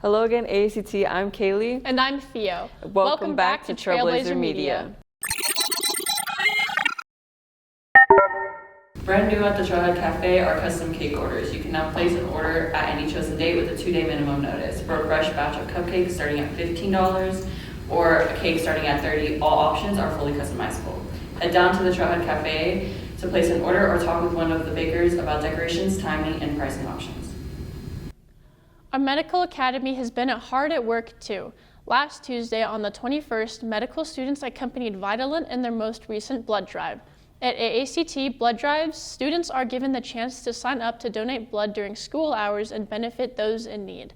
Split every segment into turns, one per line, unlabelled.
Hello again, AACT. I'm Kaylee.
And I'm Theo.
Welcome back to Trailblazer Media. Brand new at the Trailhead Cafe are custom cake orders. You can now place an order at any chosen date with a 2-day minimum notice. For a fresh batch of cupcakes starting at $15 or a cake starting at $30, all options are fully customizable. Head down to the Trailhead Cafe to place an order or talk with one of the bakers about decorations, timing, and pricing options.
Our medical academy has been hard at work too. Last Tuesday on the 21st, medical students accompanied Vitalant in their most recent blood drive. At AACT blood drives, students are given the chance to sign up to donate blood during school hours and benefit those in need.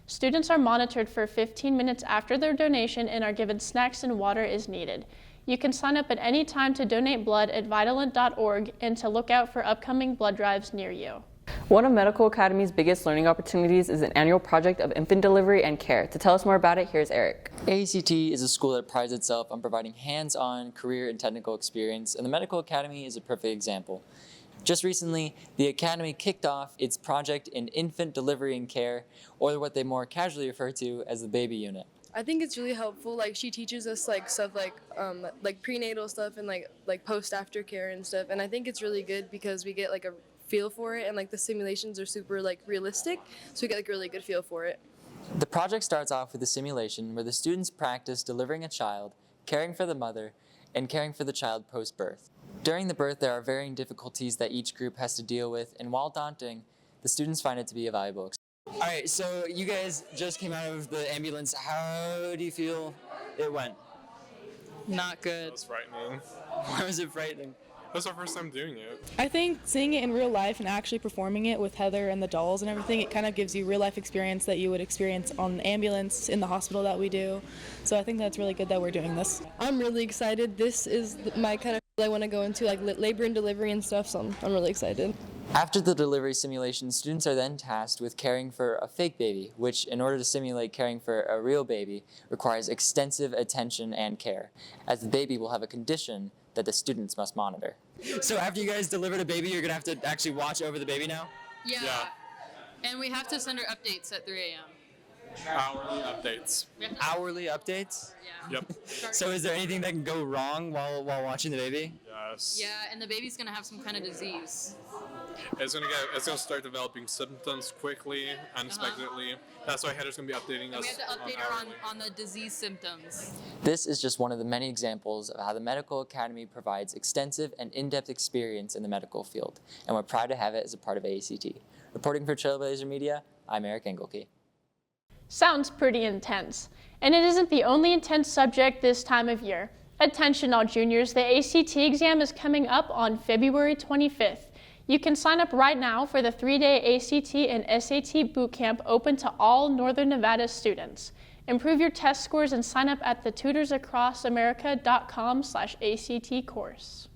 Students are monitored for 15 minutes after their donation and are given snacks and water as needed. You can sign up at any time to donate blood at vitalant.org and to look out for upcoming blood drives near you.
One of Medical Academy's biggest learning opportunities is an annual project of infant delivery and care. To tell us more about it, here's Arek.
AACT is a school that prides itself on providing hands-on career and technical experience, and the Medical Academy is a perfect example. Just recently, the Academy kicked off its project in infant delivery and care, or what they more casually refer to as the baby unit.
I think it's really helpful. Like, she teaches us stuff like prenatal stuff and like post aftercare and stuff. And I think it's really good because we get a feel for it, and the simulations are super realistic, so we get a really good feel for it.
The project starts off with a simulation where the students practice delivering a child, caring for the mother, and caring for the child post-birth. During the birth, there are varying difficulties that each group has to deal with, and while daunting, the students find it to be a valuable experience. All right, so you guys just came out of the ambulance. How do you feel it went?
Not good.
It was frightening.
Why was it frightening?
That was our first time doing it.
I think seeing it in real life and actually performing it with Heather and the dolls and everything, it kind of gives you real life experience that you would experience on the ambulance in the hospital that we do. So I think that's really good that we're doing this.
I'm really excited. This is my kind of field I want to go into, labor and delivery and stuff, so I'm really excited.
After the delivery simulation, students are then tasked with caring for a fake baby, which, in order to simulate caring for a real baby, requires extensive attention and care, as the baby will have a condition that the students must monitor. So after you guys delivered a baby, you're going to have to actually watch over the baby now?
Yeah. And we have to send her updates at 3 a.m.
Hourly updates.
Hourly updates?
Yeah.
Yep.
So is there anything that can go wrong while watching the baby?
Yes.
Yeah, and the baby's gonna have some kind of disease.
It's gonna start developing symptoms quickly, unexpectedly. That's why Heather's gonna be updating
And
us.
we have to update her
hourly.
on the disease symptoms.
This is just one of the many examples of how the Medical Academy provides extensive and in-depth experience in the medical field, and we're proud to have it as a part of AACT. Reporting for Trailblazer Media, I'm Arek Engelke.
Sounds pretty intense. And it isn't the only intense subject this time of year. Attention all juniors, the ACT exam is coming up on February 25th. You can sign up right now for the 3-day ACT and SAT bootcamp open to all Northern Nevada students. Improve your test scores and sign up at thetutorsacrossamerica.com/ACT course.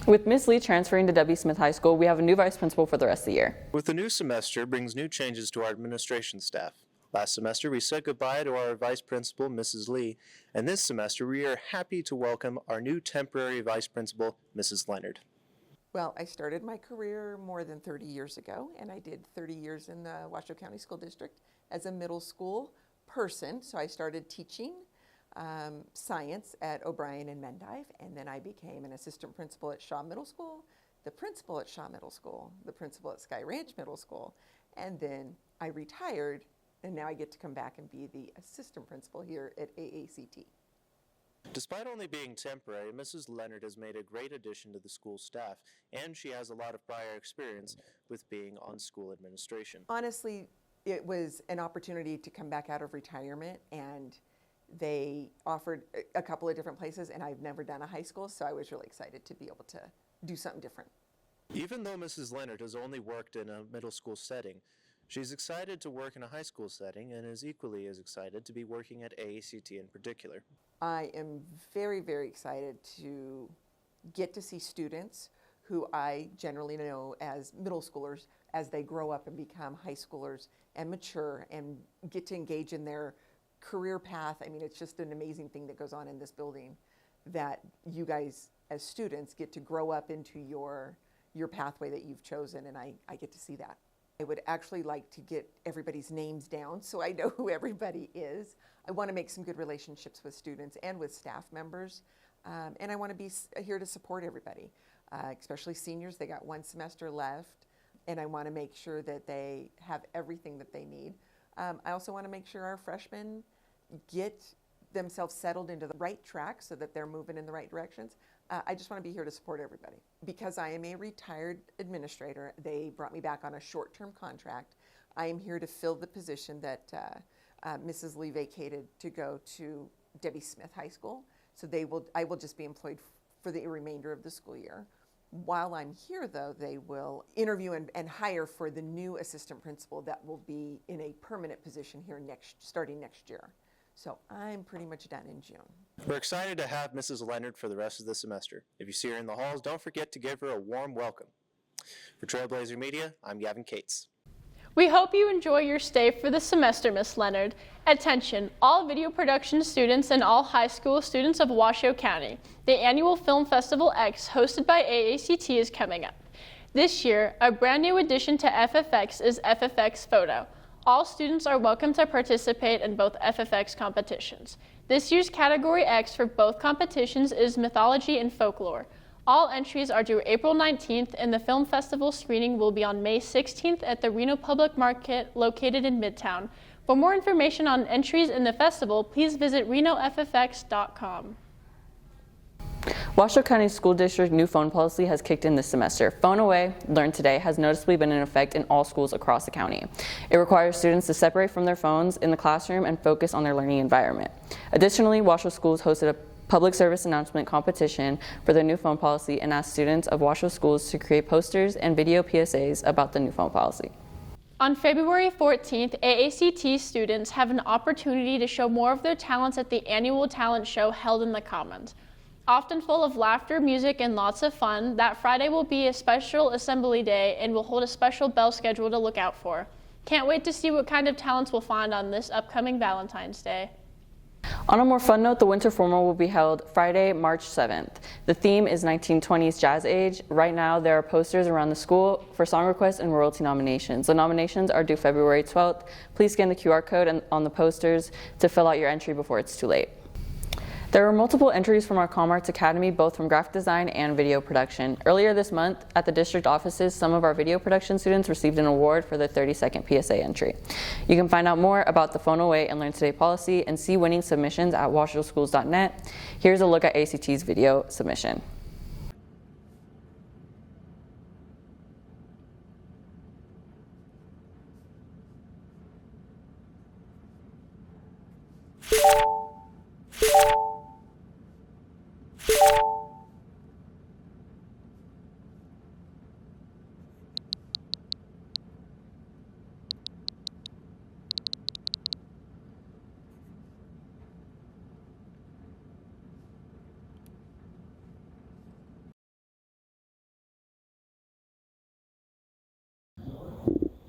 With Ms. Lee transferring to W. Smith High School, we have a new vice principal for the rest of the year.
With the new semester brings new changes to our administration staff. Last semester, we said goodbye to our vice principal, Mrs. Lee, and this semester, we are happy to welcome our new temporary vice principal, Mrs. Leonard.
Well, I started my career more than 30 years ago, and I did 30 years in the Washoe County School District as a middle school person. So I started teaching science at O'Brien and Mendive, and then I became an assistant principal at Shaw Middle School, the principal at Shaw Middle School, the principal at Sky Ranch Middle School, and then I retired, and now I get to come back and be the assistant principal here at AACT.
Despite only being temporary, Mrs. Leonard has made a great addition to the school staff, and she has a lot of prior experience with being on school administration.
Honestly, it was an opportunity to come back out of retirement, and they offered a couple of different places, and I've never done a high school, so I was really excited to be able to do something different.
Even though Mrs. Leonard has only worked in a middle school setting, she's excited to work in a high school setting and is equally as excited to be working at AACT in particular.
I am very, very excited to get to see students who I generally know as middle schoolers as they grow up and become high schoolers and mature and get to engage in their career path. I mean, it's just an amazing thing that goes on in this building, that you guys as students get to grow up into your pathway that you've chosen, and I get to see that. I would actually like to get everybody's names down so I know who everybody is. I want to make some good relationships with students and with staff members. And I want to be here to support everybody, especially seniors. They got one semester left, and I want to make sure that they have everything that they need. I also want to make sure our freshmen get themselves settled into the right track so that they're moving in the right directions. I just want to be here to support everybody. Because I am a retired administrator, they brought me back on a short-term contract. I am here to fill the position that Mrs. Lee vacated to go to Debbie Smith High School. So I will just be employed for the remainder of the school year. While I'm here, though, they will interview and hire for the new assistant principal that will be in a permanent position here starting next year. So I'm pretty much done in June.
We're excited to have Mrs. Leonard for the rest of the semester. If you see her in the halls, don't forget to give her a warm welcome. For Trailblazer Media, I'm Gavin Cates.
We hope you enjoy your stay for the semester, Miss Leonard. Attention, all video production students and all high school students of Washoe County. The annual Film Festival X, hosted by AACT, is coming up. This year, a brand new addition to FFX is FFX Photo. All students are welcome to participate in both FFX competitions. This year's Category X for both competitions is Mythology and Folklore. All entries are due April 19th, and the film festival screening will be on May 16th at the Reno Public Market located in Midtown. For more information on entries in the festival, please visit renoffx.com.
Washoe County School District new phone policy has kicked in this semester. Phone Away, Learn Today has noticeably been in effect in all schools across the county. It requires students to separate from their phones in the classroom and focus on their learning environment. Additionally, Washoe Schools hosted a public service announcement competition for the new phone policy and asked students of Washoe schools to create posters and video PSAs about the new phone policy.
On February 14th, AACT students have an opportunity to show more of their talents at the annual talent show held in the Commons. Often full of laughter, music, and lots of fun, that Friday will be a special assembly day and will hold a special bell schedule to look out for. Can't wait to see what kind of talents we'll find on this upcoming Valentine's Day.
On a more fun note, the Winter Formal will be held Friday, March 7th. The theme is 1920s Jazz Age. Right now, there are posters around the school for song requests and royalty nominations. The nominations are due February 12th. Please scan the QR code on the posters to fill out your entry before it's too late. There were multiple entries from our ComArts Academy, both from graphic design and video production. Earlier this month, at the district offices, some of our video production students received an award for their 30-second PSA entry. You can find out more about the Phone Away and Learn Today policy and see winning submissions at washoeschools.net. Here's a look at ACT's video submission.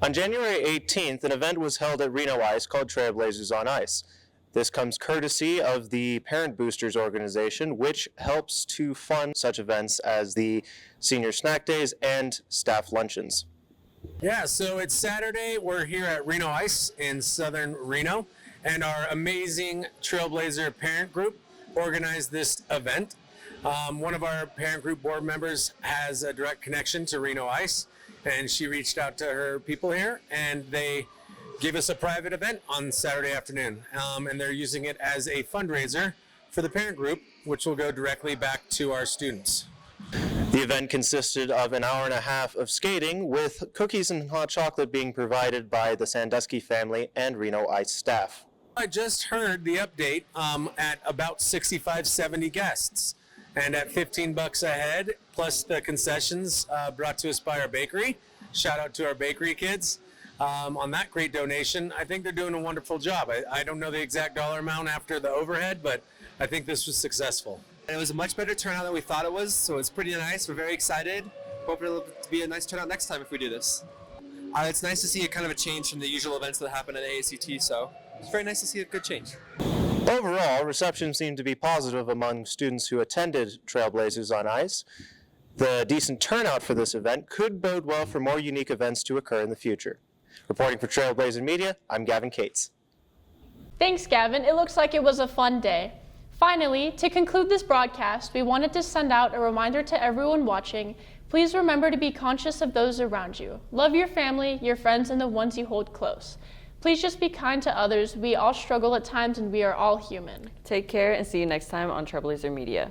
On January 18th, an event was held at Reno Ice called Trailblazers on Ice. This comes courtesy of the Parent Boosters organization, which helps to fund such events as the senior snack days and staff luncheons.
Yeah, so it's Saturday. We're here at Reno Ice in southern Reno, and our amazing Trailblazer parent group organized this event. One of our parent group board members has a direct connection to Reno Ice, and she reached out to her people here, and they gave us a private event on Saturday afternoon, and they're using it as a fundraiser for the parent group, which will go directly back to our students.
The event consisted of an hour and a half of skating, with cookies and hot chocolate being provided by the Sandusky family and Reno Ice staff.
I just heard the update at about 65, 70 guests. And at $15 a head, plus the concessions brought to us by our bakery. Shout out to our bakery kids on that great donation. I think they're doing a wonderful job. I don't know the exact dollar amount after the overhead, but I think this was successful.
And it was a much better turnout than we thought it was, so it's pretty nice. We're very excited. Hope it'll be a nice turnout next time if we do this. It's nice to see a kind of a change from the usual events that happen at AACT, so it's very nice to see a good change.
Overall, reception seemed to be positive among students who attended Trailblazers on Ice. The decent turnout for this event could bode well for more unique events to occur in the future. Reporting for Trailblazer Media, I'm Gavin Cates.
Thanks, Gavin. It looks like it was a fun day. Finally, to conclude this broadcast, we wanted to send out a reminder to everyone watching. Please remember to be conscious of those around you. Love your family, your friends, and the ones you hold close. Please just be kind to others. We all struggle at times and we are all human.
Take care and see you next time on Trailblazer Media.